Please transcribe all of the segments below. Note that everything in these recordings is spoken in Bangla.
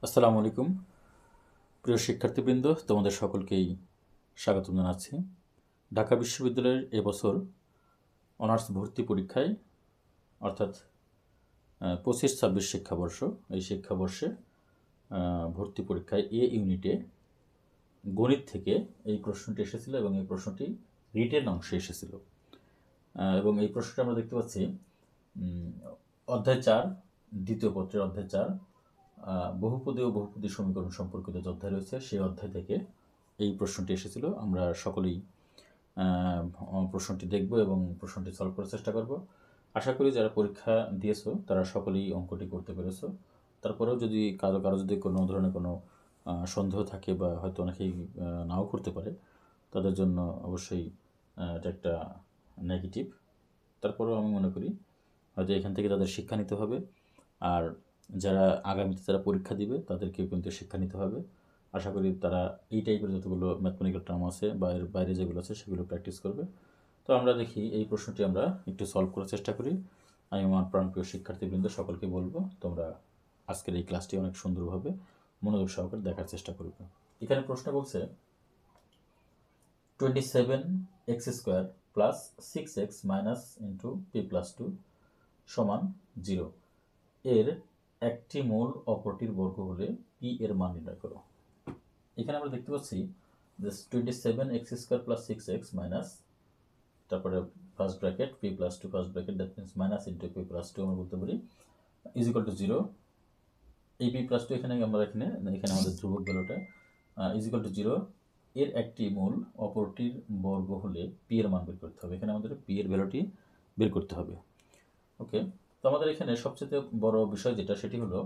আসসালামু আলাইকুম প্রিয় শিক্ষার্থীবৃন্দ, তোমাদের সকলকেই স্বাগতম জানাচ্ছি। ঢাকা বিশ্ববিদ্যালয়ের এবছর অনার্স ভর্তি পরীক্ষায় অর্থাৎ 25-26 শিক্ষাবর্ষ, এই শিক্ষাবর্ষে ভর্তি পরীক্ষায় এ ইউনিটে গণিত থেকে এই প্রশ্নটি এসেছিল এবং এই প্রশ্নটি রিটেন অংশে এসেছিল। এবং এই প্রশ্নটা আমরা দেখতে পাচ্ছি অধ্যায় 4, দ্বিতীয় পত্রের অধ্যায় 4, বহুপদী ও বহুপদী সমীকরণ সম্পর্কিত যে অধ্যায় রয়েছে সেই অধ্যায় থেকে এই প্রশ্নটি এসেছিল। আমরা সকলেই প্রশ্নটি দেখব এবং প্রশ্নটি সলভ করার চেষ্টা করব। আশা করি যারা পরীক্ষা দিয়েছো তারা সকলেই অঙ্কটি করতে পেরেছো। তারপরেও যদি কারো যদি কোনো ধরনের কোনো সন্দেহ থাকে বা হয়তো অনেকেই নাও করতে পারে, তাদের জন্য অবশ্যই এটা একটা নেগেটিভ। তারপরেও আমি মনে করি হয়তো এখান থেকে তাদের শিক্ষা নিতে হবে, আর যারা আগামীতে যারা পরীক্ষা দিবে তাদেরকেও কিন্তু শিক্ষা নিতে হবে। আশা করি তারা এই টাইপের যতগুলো ম্যাথমেটিক্যাল টার্ম আছে বা এর বাইরে যেগুলো আছে সেগুলো প্র্যাকটিস করবে। তো আমরা দেখি এই প্রশ্নটি আমরা একটু সলভ করার চেষ্টা করি। আমি আমার প্রাণপ্রিয় শিক্ষার্থীবৃন্দ সকলকে বলবো তোমরা আজকের এই ক্লাসটি অনেক সুন্দরভাবে মনোযোগ সহকারে দেখার চেষ্টা করবে। এখানে প্রশ্ন বলছে 27x² plus 6x minus into p plus 2 সমান 0 এর একটি মূল অপরটির বর্গ হলে পি এর মান নির্ণয় করো। এখানে আমরা দেখতে পাচ্ছি যে 27x² প্লাস 6x মাইনাস, তারপরে first bracket P plus 2 first bracket, that means minus into P plus 2 আমরা বলতে পারি ইজ ইকুয়াল টু 0। এই পি প্লাস 2 এখানে আমরা এখানে আমাদের ধ্রুবক ভ্যালুটা ইজ ইকুয়াল টু 0 এর একটি মূল অপরটির বর্গ হলে পি এর মান বের করতে হবে। এখানে আমাদের পি এর ভ্যালুটি বের করতে হবে। ওকে, তো আমাদের এখানে সবচেয়ে বড় বিষয় যেটা সেটি হলো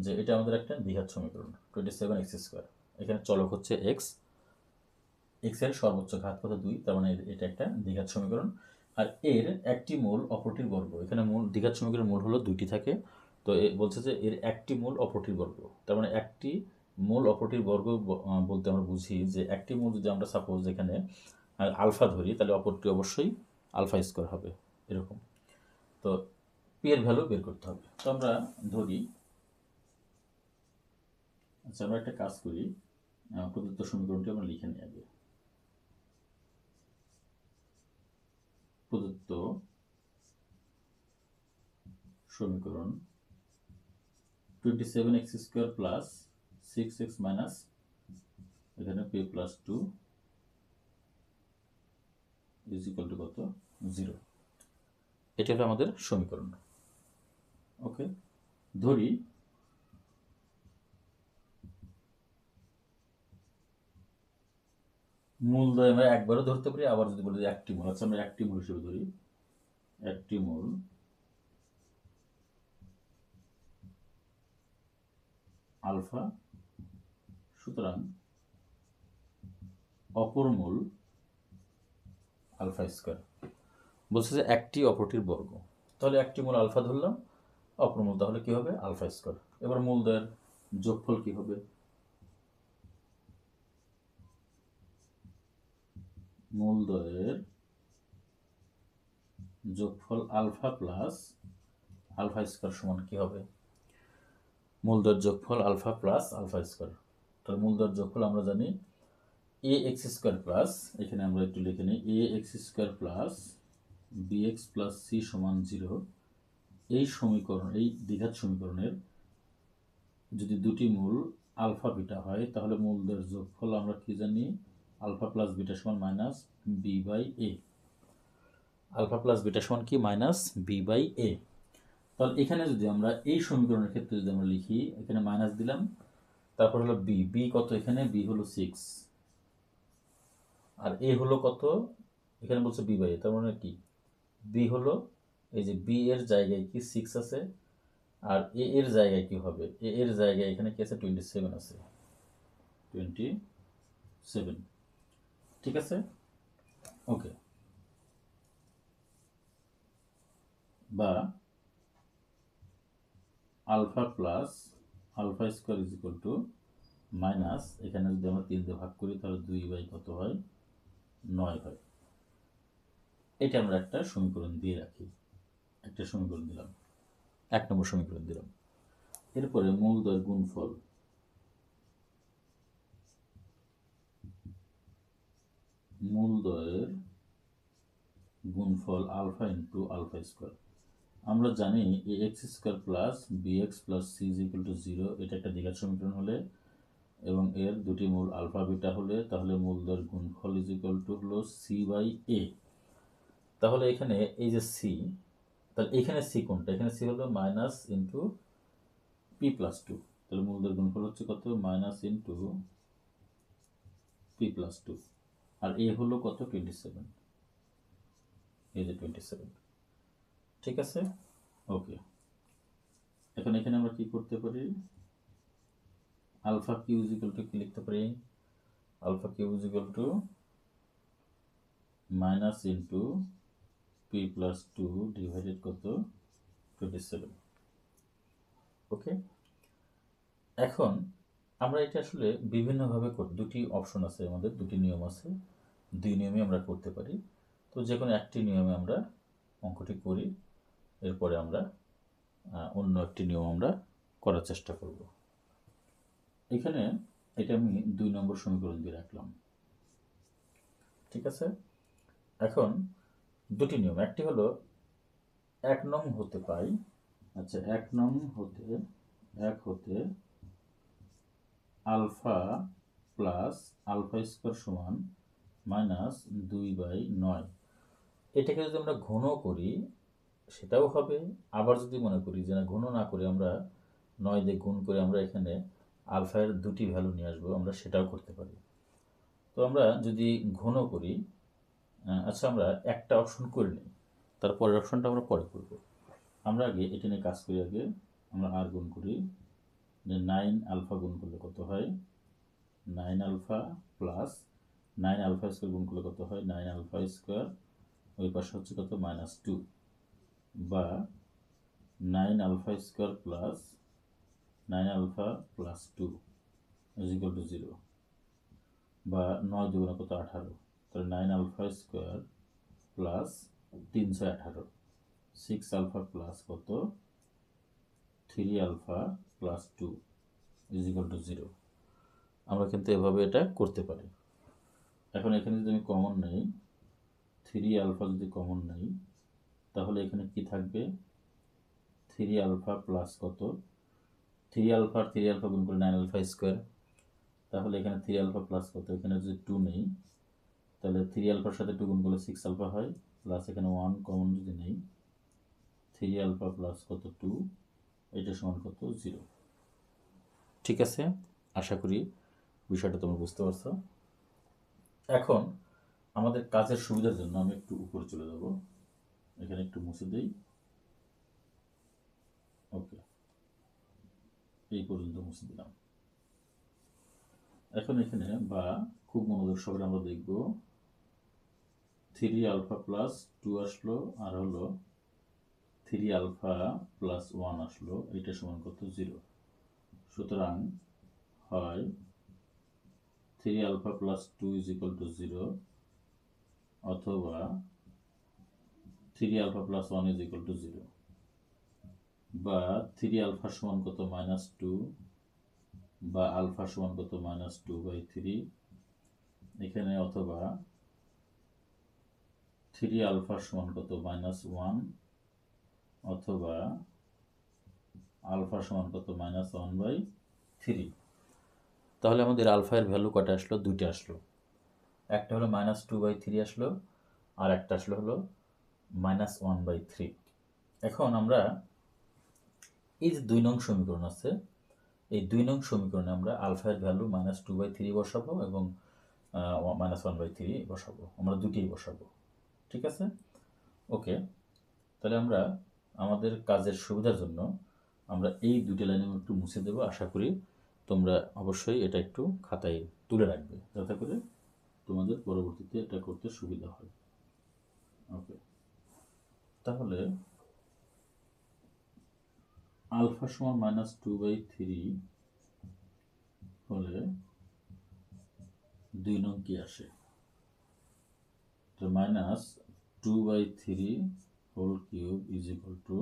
যে এটা আমাদের একটা দ্বিঘাত সমীকরণ 27x²। এখানে চলক হচ্ছে x এর সর্বোচ্চ ঘাত কত 2, তার মানে এটা একটা দ্বিঘাত সমীকরণ। আর এর একটি মূল অপরটির বর্গ, এখানে মূল দ্বিঘাত সমীকরণের মূল হলো 2টি থাকে, তো বলছে যে এর একটি মূল অপরটির বর্গ, তার মানে একটি মূল অপরটির বর্গ বলতে আমরা বুঝি যে একটি মূল যদি আমরা সাপোজ এখানে আলফা ধরি তাহলে অপরটি অবশ্যই আলফা² হবে এরকম। তো পি এর ভ্যালু বের করতে হবে। তো আমরা ধরি, আচ্ছা আমরা একটা কাজ করি, প্রদত্ত সমীকরণটি আমরা লিখে নিই আগে। প্রদত্ত সমীকরণ 27x² প্লাস 6x মাইনাস এখানে p plus 2 is equal to কত 0। এটা হলো আমাদের সমীকরণ। ওকে, ধরি মূল আমরা একবারও ধরতে পারি, আবার যদি বলি একটি মূল, আচ্ছা আমরা একটি মূল হিসেবে ধরি, একটি মূল আলফা, সুতরাং অপর মূল আলফা²। বলছে যে একটি অপরটির বর্গ, তাহলে একটি মূল আলফা ধরলাম, অপর মূল তাহলে কি হবে আলফা²। এবার মূলদ্বয়ের যোগফল কি হবে, মূলদ্বয়ের যোগফল আলফা প্লাস আলফা² সমান কি হবে, মূলদ্বয়ের যোগফল আলফা প্লাস আলফা²। তাহলে মূলদ্বয়ের যোগফল আমরা জানি ax² প্লাস, এখানে আমরা একটু লিখে নিই ax² plus bx plus c সমান 0। এই সমীকরণ, এই দ্বিঘাত সমীকরণের যদি দুটি মূল আলফা বিটা হয় তাহলে মূলদ্বয়ের যোগফল আমরা কি জানি আলফা প্লাস বিটা সমান minus b by a. Alpha plus beta সমান কি মাইনাস বি বাই এ। তাহলে এখানে যদি আমরা এই সমীকরণের ক্ষেত্রে যদি আমরা লিখি, এখানে মাইনাস দিলাম, তারপর হলো বি, বি কত, এখানে বি হলো 6, আর এ হলো কত, এখানে বলছে বি বাই এ, তার মানে কি বি হলো এই যে বি এর জায়গায় কি 6 আছে, আর এ এর জায়গায় কি হবে, এ এর জায়গায় এখানে কি আছে 27 আছে, 27, ঠিক আছে। ওকে, বা alpha plus alpha is equal to minus, এখানে যদি আমরা 3 দিয়ে ভাগ করি তাহলে 2 বাই কত হয় 9 হয়। এটা আমরা একটা সমীকরণ দিয়ে রাখি, একটা সমীকরণ দিলাম, 1 নম্বর সমীকরণ দিলাম। এরপরে মূলদ্বয়ের গুণফল, মূলদ্বয়ের গুণফল আলফা ইন্টু আলফা স্কোয়ার। আমরা জানি a x square plus b x plus c is equal to 0 এটা একটা দ্বিঘাত সমীকরণ হলে এবং এর দুটি মূল আলফা বিটা হলে তাহলে মূলদ্বয়ের গুণফল ইজ ইকুয়াল টু হলো সি বাই এ। তাহলে এখানে এই যে সি, তাহলে এখানে সি কোনটা? এখানে সি হলো minus into P plus two. তাহলে মূলদ্বয়ের গুণফল হচ্ছে কত? Minus into P plus two. আর এ হলো কত? 27। এই যে 27। ঠিক আছে, ওকে। এখন এখানে আমরা কি করতে পারি? Alpha Q is equal to কি লিখতে পারি? Alpha Q is equal to minus into P plus two divided কত? 27। ওকে, এখন আমরা এটা আসলে বিভিন্নভাবে করি। দুটি অপশন আছে আমাদের, দুটি নিয়ম আছে, দুই নিয়মে আমরা করতে পারি। তো যে কোনো একটি নিয়মে আমরা অঙ্কটি করি, এরপরে আমরা অন্য একটি নিয়ম আমরা করার চেষ্টা করব। এখানে এটা আমি 2 নম্বর সমীকরণ দিয়ে রাখলাম। ঠিক আছে, এখন দুটি নিয়ম, একটি হলো 1 নং হতে পাই, আচ্ছা 1 নং হতে আলফা প্লাস আলফা স্কোয়ার সমান মাইনাস 2/9। এটাকে যদি আমরা ঘন করি সেটাও হবে, আবার যদি মনে করি যে না ঘন না করে আমরা 9 দিয়ে গুণ করে আমরা এখানে আলফার দুটি ভ্যালু নিয়ে আসবো, আমরা সেটাও করতে পারি। তো আমরা যদি ঘন করি, আচ্ছা আমরা একটা অপশন করে নিই, তারপরের অপশনটা আমরা পরে করব। আমরা আগে এটা নিয়ে কাজ করি। আগে আমরা আর গুণ করি, যে 9 আলফা গুণ করলে কত হয়? 9 আলফা প্লাস 9 আলফা স্কোয়ার গুণ করলে কত হয়? 9 আলফা স্কোয়ার, ওই পাশে হচ্ছে কত? -2, বা 9 alpha square plus 9 alpha plus 2 is equal to 0, বা 9 দুগুণে কত? 18। তাহলে 9 alpha square plus 318, 6 alpha plus কত? 3 alpha plus 2 is equal to 0। আমরা কিন্তু এভাবে এটা করতে পারি। এখন এখানে যদি আমি কমন নেই, 3 আলফা যদি কমন নেই, তাহলে এখানে কি থাকবে? 3 আলফা প্লাস কত? 3 আলফা গুণ করে 9 আলফা স্কোয়ার, তাহলে এখানে 3 আলফা প্লাস কত? এখানে যদি 2 নেই, তাহলে 3 আলফার সাথে 2 গুণ করলে 6 আলফা হয়, প্লাস এখানে 1 কমন যদি নেই, 3 আলফা প্লাস কত? 2, এটা সমান কত? 0। ঠিক আছে, আশা করি বিষয়টা তোমরা বুঝতে পারছো। এখন আমাদের কাজের সুবিধার জন্য আমি একটু উপরে চলে যাব, এখানে একটু মুছে দিই। ওকে, এই পর্যন্ত মুছে দিলাম। এখন এখানে বা খুব মনোযোগ সহকারে আমরা দেখব, 3 আলফা প্লাস 2 আসলো, আর হলো 3 আলফা প্লাস 1 আসলো, এটা সমান কত? 0। সুতরাং হয় 3 alpha plus 2 is equal to 0, অথবা 3 alpha plus 1 is equal to 0, বা 3 আলফা সমান কত? -2, বা আলফা সমান কত? -2/3 এখানে, অথবা 3 আলফা সমান কত? -1, অথবা আলফা সমান কত? -1/3। তাহলে আমাদের আলফার ভ্যালু কটা আসলো? দুইটা আসলো, একটা হলো -2/3 আসলো, আর একটা আসলো হলো -1/3। এখন আমরা এই যে 2 নং সমীকরণ আছে, এই 2 নং সমীকরণে আমরা আলফার ভ্যালু -2/3 বসাবো এবং -1/3 বসাবো, আমরা দুটিই বসাবো। ঠিক আছে, ওকে। তাহলে আমরা আমাদের কাজের সুবিধার জন্য আমরা এই দুটি লাইন একটু মুছে দেবো। আশা করি তোমরা অবশ্যই এটা একটু খাতায় তুলে রাখবে, যাতে করে তোমাদের পরবর্তীতে এটা করতে সুবিধা হয়। ওকে, তাহলে আলফা সমান -2/3 হলে 2 নং কি আসে? তো -2/3 whole cube is equal to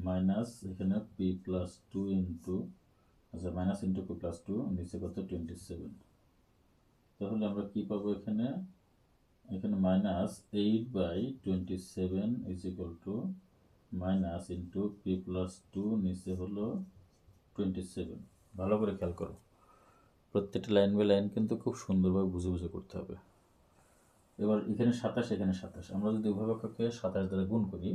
minus এখানে পি প্লাস 2 ইন্টু, আচ্ছা মাইনাস ইন্টু পি প্লাস 2, নিচে কত? 27। তাহলে আমরা কি পাবো? এখানে এখানে minus 8/27 is equal to minus into P plus 2, নিচে হলো 27। ভালো করে খেয়াল করো, প্রত্যেকটা লাইন বাই লাইন কিন্তু খুব সুন্দরভাবে বুঝে বুঝে করতে হবে। এবার এখানে 27, এখানে 27, আমরা যদি উভয়পক্ষকে 27 দ্বারা গুণ করি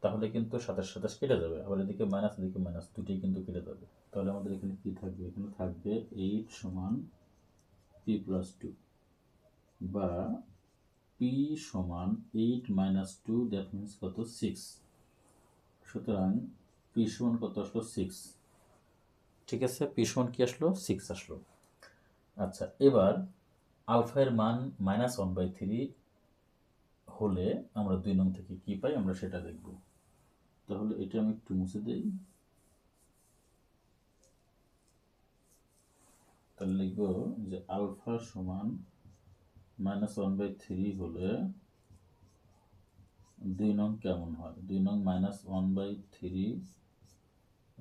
তাহলে কিন্তু 27 27 কেটে যাবে, আবার এদিকে মাইনাস এদিকে মাইনাস, দুটোই কিন্তু কেটে যাবে। তাহলে আমাদের এখানে কি থাকবে, এখানে থাকবে 8 সমান পি প্লাস 2, বা পি সমান 8 মাইনাস 2, দ্যাট মিনস কত, 6। সুতরাং পি সমান কত আসলো, 6। ঠিক আছে, পি সমান কি আসলো, 6 আসলো। আচ্ছা, এবার আলফা এর মান -1/3 হলে আমরা 2 নং থেকে কি পাই আমরা সেটা দেখব। তাহলে এটা আমি একটু মুছে দেই। তাহলে লিখব যে আলফা সমান -1/3 হলে 2 নং কেমন হয়। 2 নং -1/3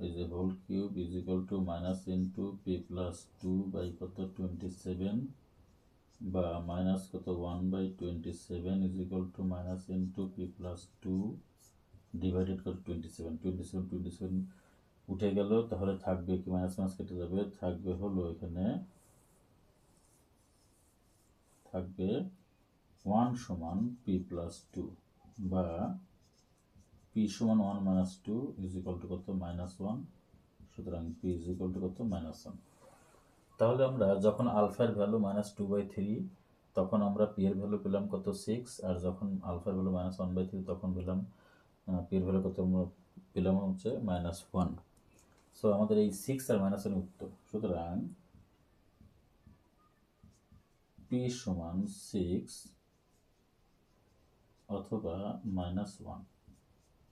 is a whole cube is equal to minus into p plus 2 by কত 27, বা মাইনাস কত 1/27 is equal to minus into p plus 2 divided কত 27। 27 উঠে গেল, তাহলে থাকবে কি, মাইনাস মাইনাস কেটে যাবে, থাকবে হলো এখানে থাকবে 1 সমান p প্লাস 2, বা p সমান 1 মাইনাস 2 ইজ ইকুয়াল টু কত, -1। সুতরাং p ইজ ইকুয়াল টু কত, -1। তাহলে আমরা যখন আলফার ভ্যালু -2/3 তখন আমরা পি এর ভ্যালু পেলাম কত, 6, আর যখন আলফার ভ্যালু -1/3 তখন পেলাম পি এর ভ্যালু কত, পেলাম হচ্ছে -1। সো আমাদের এই 6 আর -1 উত্তর। সুতরাং পি সমান 6 অথবা -1,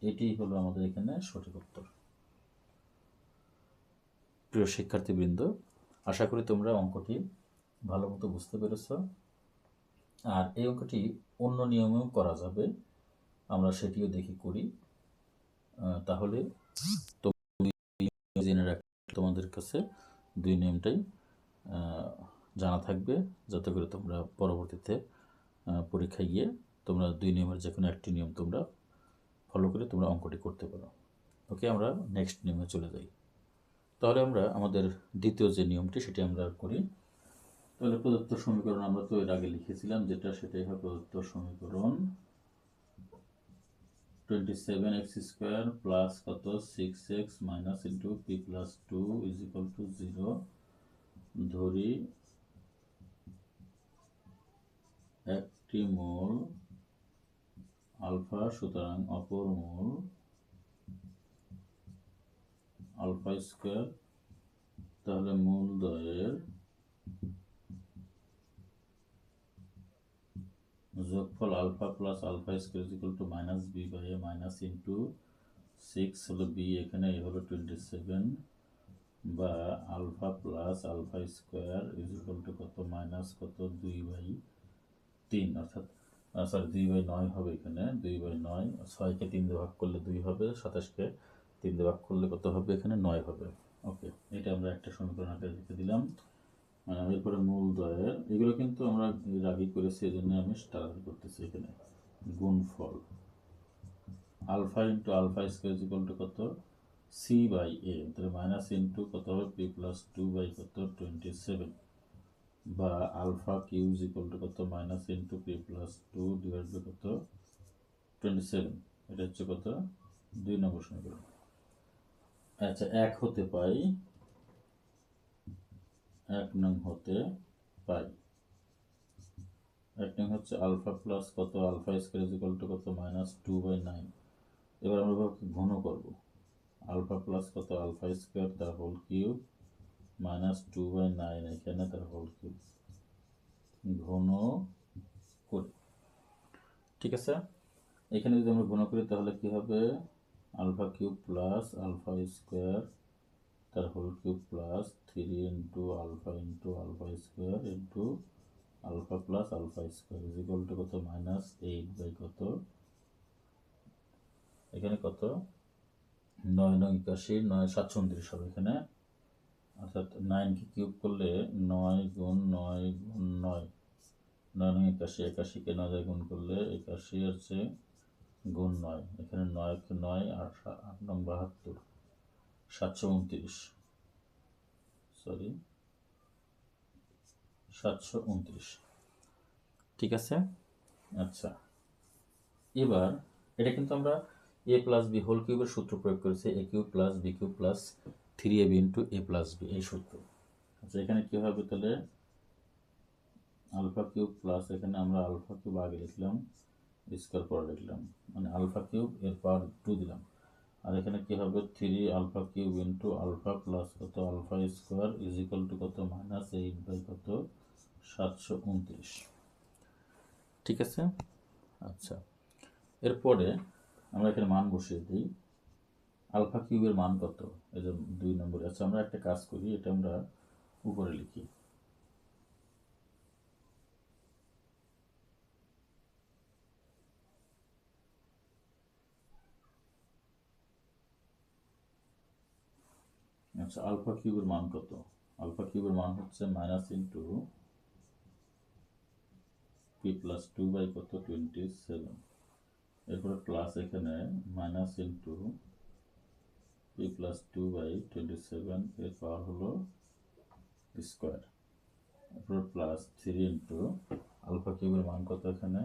এটি হলো আমাদের এখানে সঠিক উত্তর। প্রিয় শিক্ষার্থীবৃন্দ, আশা করি তোমরা অঙ্কটি ভালো মতো বুঝতে পেরেছ। আর এই অঙ্কটি অন্য নিয়মেও করা যাবে, আমরা সেটিও দেখি করি। তাহলে জেনে রাখ, তোমাদের কাছে 2 নিয়মটাই জানা থাকবে, যাতে করে তোমরা পরবর্তীতে পরীক্ষায় গিয়ে তোমরা 2 নিয়মের যে কোনো একটি নিয়ম তোমরা ফলো করে তোমরা অঙ্কটি করতে পারো। ওকে, আমরা নেক্সট নিয়মে চলে যাই। তাহলে আমরা আমাদের দ্বিতীয় যে নিয়মটি সেটি আমরা করি। তাহলে প্রদত্ত সমীকরণ আমরা তো এর আগে লিখেছিলাম, যেটা সেটাই হবে প্রদত্ত সমীকরণ 27x² প্লাস কত 6x minus into P plus 2 is equal to 0। ধরি একটি মূল আলফা, সুতরাং অপর মূল আলফা স্কোয়ার। তাহলে মূল দ্বয়ের যোগফল alpha plus alpha square is equal to -b/a minus into 6 হলো b, এখানে a হলো 27, বা alpha plus alpha square is equal to কত, মাইনাস কত 2/3, অর্থাৎ সরি 2/9 হবে এখানে, 2/9। 6কে 3 দিয়ে ভাগ করলে 2 হবে, 27কে 3 দিয়ে ভাগ করলে কত হবে, এখানে 9 হবে। ওকে, এটা আমরা একটা সমীকরণ আকারে লিখে দিলাম। এরপরে মূল দ্বয়ের, এগুলো কিন্তু আমরা এর আগেই করেছি, এই জন্য আমি তাড়াতাড়ি করতেছি। এখানে গুণফল alpha into alpha square is equal to কত, c/a, তাহলে মাইনাস ইন্টু কত হবে, p প্লাস 2 বাই কত 27, বা alpha Q is equal to কত, minus into p plus 2 divide by কত 27। এটা হচ্ছে কত, 2 নম্বর সমীকরণ। আচ্ছা, 1 হতে পাই, 1 নং হতে পাই। 1 নং হচ্ছে আলফা প্লাস কত, alpha square is equal to কত, -2/9। এবার আমরা ঘন করব, আলফা প্লাস কত, আলফা স্কোয়ার তার হোল কিউব -2/9 এখানে তার হোল কিউব, ঘন করি। ঠিক আছে, এখানে যদি আমরা ঘন করি তাহলে কি হবে, alpha cube plus alpha square তার whole cube plus 3 into alpha square into alpha plus alpha square is equal to কত, -8 বাই কত, এখানে কত 9 9 81, 9 37 হবে এখানে, অর্থাৎ 9কে কিউব করলে 9 গুণ 9 গুণ 9, 9 81, 81কে 9 দিয়ে গুণ করলে 81 হচ্ছে গুণ 9, এখানে 9 9 আর 8 9 72, 729, সরি 729। ঠিক আছে। আচ্ছা, এবার এটা কিন্তু আমরা এ প্লাস বি হোল কিউবের সূত্র প্রয়োগ করেছি, a cube plus b cube plus 3ab into a plus b, এই সূত্র। আচ্ছা, এখানে কী হবে তাহলে, আলফা কিউব প্লাস, এখানে আমরা আলফা কিউব আগে লিখলাম, স্কোয়ার পরে লিখলাম, মানে আলফা কিউব এর পাওয়ার 2 দিলাম। আর এখানে কী হবে, 3 alpha cube into alpha plus কত alpha square is equal to কত -8 কত 729। ঠিক আছে। আচ্ছা, এরপরে আমরা এখানে মান বসিয়ে দিই। আলফা কিউবের মান কত, এই যে 2 নম্বরে। আচ্ছা, আমরা একটা কাজ করি, এটা আমরা উপরে লিখি। আচ্ছা, আলফা কিউবের মান কত, আলফা কিউবের মান হচ্ছে minus into P plus 2 by কত 27, এরপরে প্লাস এখানে minus into P plus 2 by 27 এর পাওয়ার হলো স্কোয়ার, এরপরে প্লাস 3 ইন্টু আলফা কিউবের মান কত, এখানে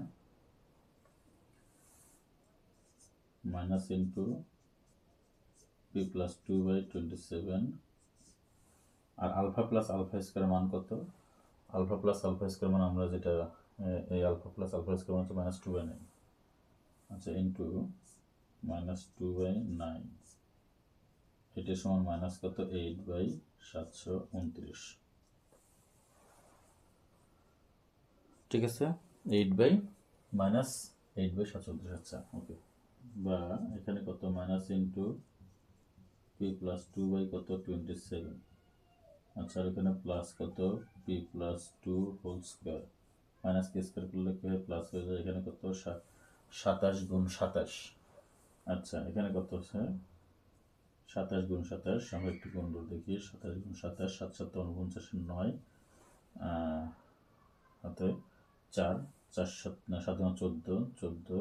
minus into P plus 2 by 27, আর আলফা প্লাস আলফা স্কোয়ার মান কত, আলফা প্লাস আলফা স্কোয়ার মান আমরা যেটা এই আলফা প্লাস আলফা স্কোয়ার মান হচ্ছে -2/9। আচ্ছা, ইন্টু -2/9, এটার সমান মাইনাস কত 8/729। ঠিক আছে, 8/729। আচ্ছা, ওকে। বা এখানে কত minus into P plus 2 by কত 27, আচ্ছা, আর এখানে প্লাস কত p plus 2 whole square, minus কে স্কোয়ার করলে কি হয় প্লাস হয়ে যায়, এখানে কত 27 গুণ 27। আচ্ছা, এখানে কত আছে 27 গুণ 27, আমরা একটু গুণ করে দেখি, 27 গুণ 27, 7 7 49, 9 হাতে 4, 4 7 না 7 14, 14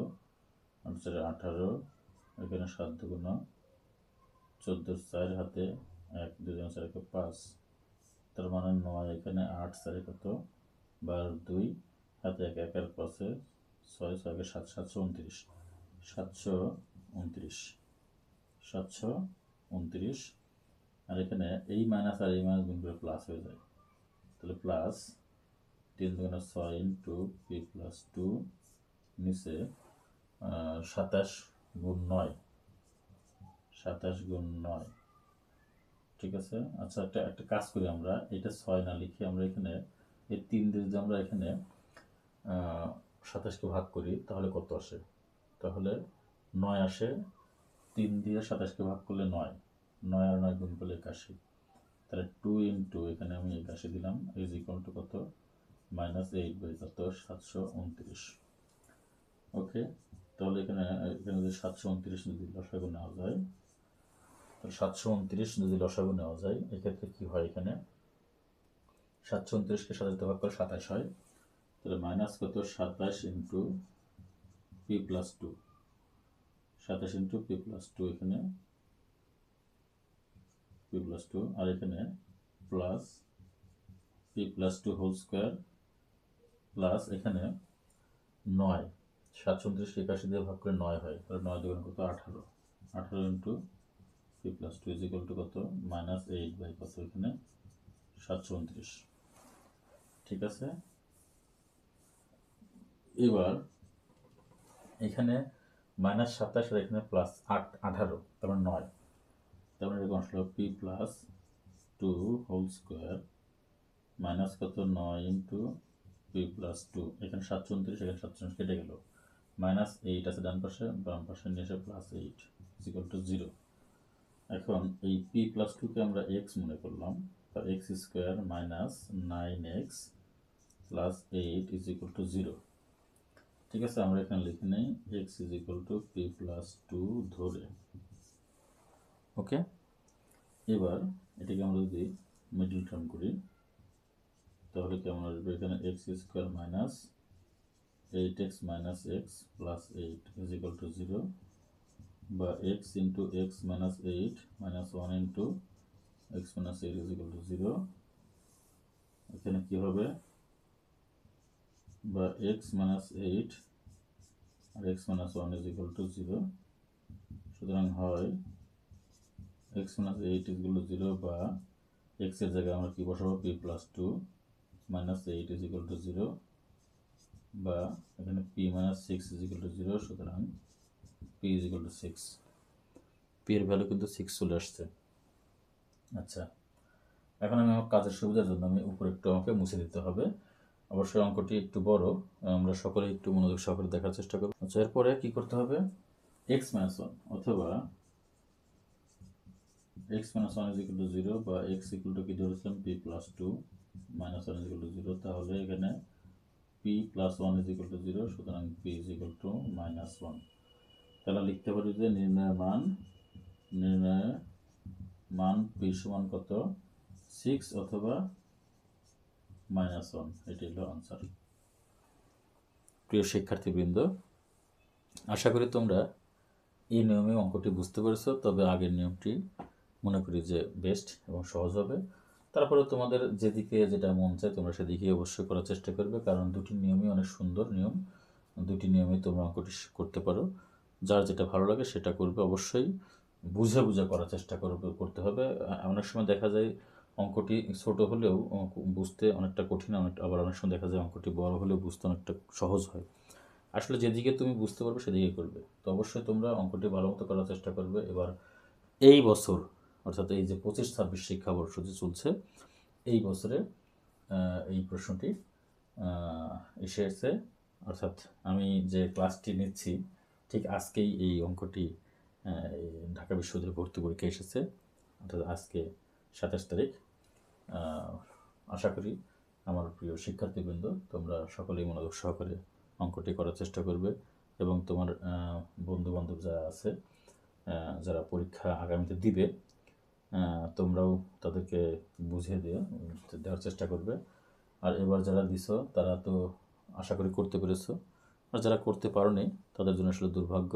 আর 4 18, এখানে 7 দুগুণ 14, 4 হাতে 1 2 4 5, তার মানে 9, এখানে 8 4 কত 12 2 হাতে 1 1 পাশে 6 6 7 729, 729, 729। আর এখানে এই মাইনাস আর এই মাইনাস গুণ করে প্লাস হয়ে যায়, তাহলে প্লাস 3 2 6 ইন্টু পি প্লাস 2 নিচে 27 গুণ 9, 27 গুণ 9। ঠিক আছে। আচ্ছা, একটা কাজ করি, আমরা এটা 6 না লিখে আমরা এখানে এই 3 দিয়ে যদি আমরা এখানে 27কে ভাগ করি তাহলে কত আসে, তাহলে 9 আসে, 3 দিয়ে 27কে ভাগ করলে 9, 9 আর 9 গুণ করলে 81, তাহলে 2 ইন্টু এখানে আমি 81 দিলাম ইজ ইকুয়াল টু কত -8 কত 729। ওকে, তাহলে এখানে যদি 729 যদি লসাগু নেওয়া যায়, তাহলে 729 যদি লসাগু নেওয়া যায়, এক্ষেত্রে কি হয়, এখানে 729কে 7 ভাগ করে 27 হয়, তাহলে মাইনাস কত 27 into P plus 2, 27 into P plus 2, এখানে পি প্লাস 2, আর এখানে plus P plus 2 whole square plus এখানে 9, 729কে 81 দিয়ে ভাগ করে 9 হয়, তাহলে 9 দুগুণ কত 18, 18 into P plus 2 is equal to কত -8 কত এখানে 729। ঠিক আছে। এবার এখানে -27 আর এখানে প্লাস 8 18, তারপর 9, তারপরে এরকম আসলো P plus 2 whole square minus কত 9 ইন্টু পি প্লাস 2, এখানে 729, এখানে 729 কেটে গেল, -8 আছে ডান পাশে, বাম পাশে নিয়ে এসে +8 ইজ ইকুয়াল টু 0। এখন এই পি প্লাস 2কে আমরা এক্স মনে করলাম, তা x square minus 9x plus 8 is equal to 0। ঠিক আছে, আমরা এখানে লিখে নেই x is equal two P plus 2 ধরে। ওকে, এবার এটাকে আমরা যদি মিডল টার্ম করি তাহলে কেমন আসবে, এখানে x square minus 8x minus x plus 8 is equal to 0 বা x into x minus 8 minus 1 into x minus 8 is equal to 0 এখানে কি হবে বা x minus 8 R x minus 1 is equal to 0 সুতরাং হয় x minus 8 is equal to 0 বা x এর জায়গায় আমরা কি বসাবো p plus 2 minus 8 is equal to 0 বা এখানে p minus 6 is equal to 0 সুতরাং p is equal to 6 p এর ভ্যালু কিন্তু 6 চলে আসছে। আচ্ছা, এখন আমি আমার কাজের সুবিধার জন্য আমি উপরে একটু আমাকে মুছে দিতে হবে। অবশ্যই অঙ্কটি একটু বড়, আমরা সকলে একটু মনোযোগ সহকারে দেখার চেষ্টা করব। আচ্ছা, এরপরে কি করতে হবে, x minus 1 অথবা x minus 1 is equal to 0 বা x equal to কি ধরেছিলাম p plus 2 minus 1 is equal to 0, তাহলে এখানে p plus 1 is equal to 0 সুতরাং p is equal to minus 1। তাহলে লিখতে পারি যে নির্ণয় মান p সমান কত 6 অথবা -1, এটি হলো আনসার। প্রিয় শিক্ষার্থীবৃন্দ, আশা করি তোমরা এই নিয়মে অঙ্কটি বুঝতে পেরেছো। তবে আগের নিয়মটি মনে করি যে বেস্ট এবং সহজ হবে। তারপরে তোমাদের যেদিকে যেটা মন চায় তোমরা সেদিকে অবশ্যই করার চেষ্টা করবে, কারণ দুটি নিয়মই অনেক সুন্দর নিয়ম। দুটি নিয়মে তোমরা অঙ্কটি করতে পারো, যার যেটা ভালো লাগে সেটা করবে। অবশ্যই বুঝে করার চেষ্টা করতে হবে। অনেক সময় দেখা যায় অঙ্কটি ছোট হলেও বুঝতে অনেকটা কঠিন, আবার অনেক সময় দেখা যায় অঙ্কটি বড় হলেও বুঝতে অনেকটা সহজ হয়। আসলে যেদিকে তুমি বুঝতে পারবে সেদিকে করবে। তো অবশ্যই তোমরা অঙ্কটি ভালো মতো করার চেষ্টা করবে। এবার এই বছর অর্থাৎ এই যে 25-26 শিক্ষাবর্ষ যে চলছে, এই বছরে এই প্রশ্নটি এসেছে। অর্থাৎ আমি যে ক্লাসটি নিচ্ছি ঠিক আজকেই এই অঙ্কটি ঢাকা বিশ্ববিদ্যালয়ে ভর্তি পরীক্ষা এসেছে, অর্থাৎ আজকে 27 তারিখ। আশা করি আমার প্রিয় শিক্ষার্থীবৃন্দ তোমরা সকলেই মনোযোগ সহকারে অঙ্কটি করার চেষ্টা করবে এবং তোমার বন্ধুবান্ধব যারা আছে যারা পরীক্ষা আগামীতে দিবে তোমরাও তাদেরকে বুঝিয়ে দেওয়ার চেষ্টা করবে। আর এবার যারা দিছো তারা তো আশা করি করতে পেরেছো, আর যারা করতে পারোনি তাদের জন্য আসলে দুর্ভাগ্য।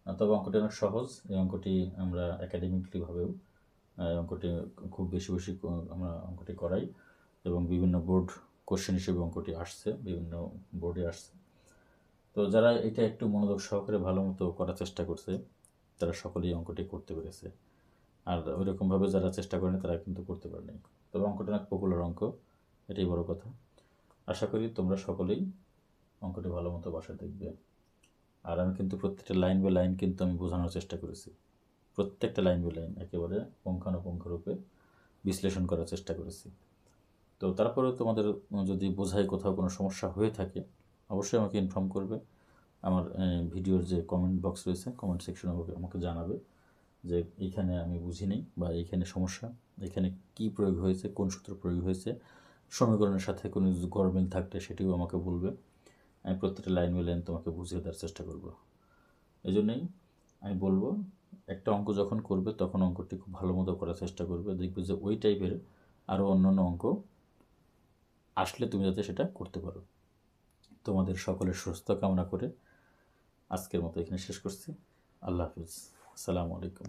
তবে অঙ্কটি অনেক সহজ। এই অঙ্কটি আমরা একাডেমিকলিভাবেও অঙ্কটি খুব বেশি আমরা অঙ্কটি করাই এবং বিভিন্ন বোর্ড কোশ্চেন হিসেবে অঙ্কটি আসছে, বিভিন্ন বোর্ডে আসছে। তো যারা এটা একটু মনোযোগ সহকারে ভালো মতো করার চেষ্টা করছে তারা সকলেই অঙ্কটি করতে পেরেছে, আর ওইরকমভাবে যারা চেষ্টা করেনি তারা কিন্তু করতে পারেনি। তবে অঙ্কটি অনেক পপুলার অঙ্ক, এটাই বড় কথা। আশা করি তোমরা সকলেই অঙ্কটি ভালো মতো বাসায় দেখবে। আর আমি কিন্তু প্রত্যেকটা লাইন বাই লাইন কিন্তু আমি বোঝানোর চেষ্টা করেছি, প্রত্যেকটা লাইন বাই লাইন একেবারে পুঙ্খানুপুঙ্খরূপে বিশ্লেষণ করার চেষ্টা করেছি। তো তারপরেও তোমাদের যদি বোঝায় কোথাও কোনো সমস্যা হয়ে থাকে অবশ্যই আমাকে ইনফর্ম করবে। আমার ভিডিওর যে কমেন্ট বক্স রয়েছে, কমেন্ট সেকশনে আমাকে জানাবে যে এইখানে আমি বুঝিনি বা এইখানে সমস্যা, এখানে কি প্রয়োগ হয়েছে, কোন সূত্র প্রয়োগ হয়েছে, সমীকরণের সাথে কোনো গরমিল থাকলে সেটিও আমাকে বলবে। আমি প্রত্যেকটা লাইন বাই লাইন তোমাকে বুঝিয়ে দেওয়ার চেষ্টা করব। এই জন্যই আমি বলবো একটা অঙ্ক যখন করবে তখন অঙ্কটি খুব ভালো মতো করার চেষ্টা করবে। দেখবে যে ওই টাইপের আরও অন্যান্য অঙ্ক আসলে তুমি যাতে সেটা করতে পারো। তোমাদের সকলের সুস্থতা কামনা করে আজকের মতো এখানে শেষ করছি। আল্লাহ হাফিজ, আসসালামু আলাইকুম।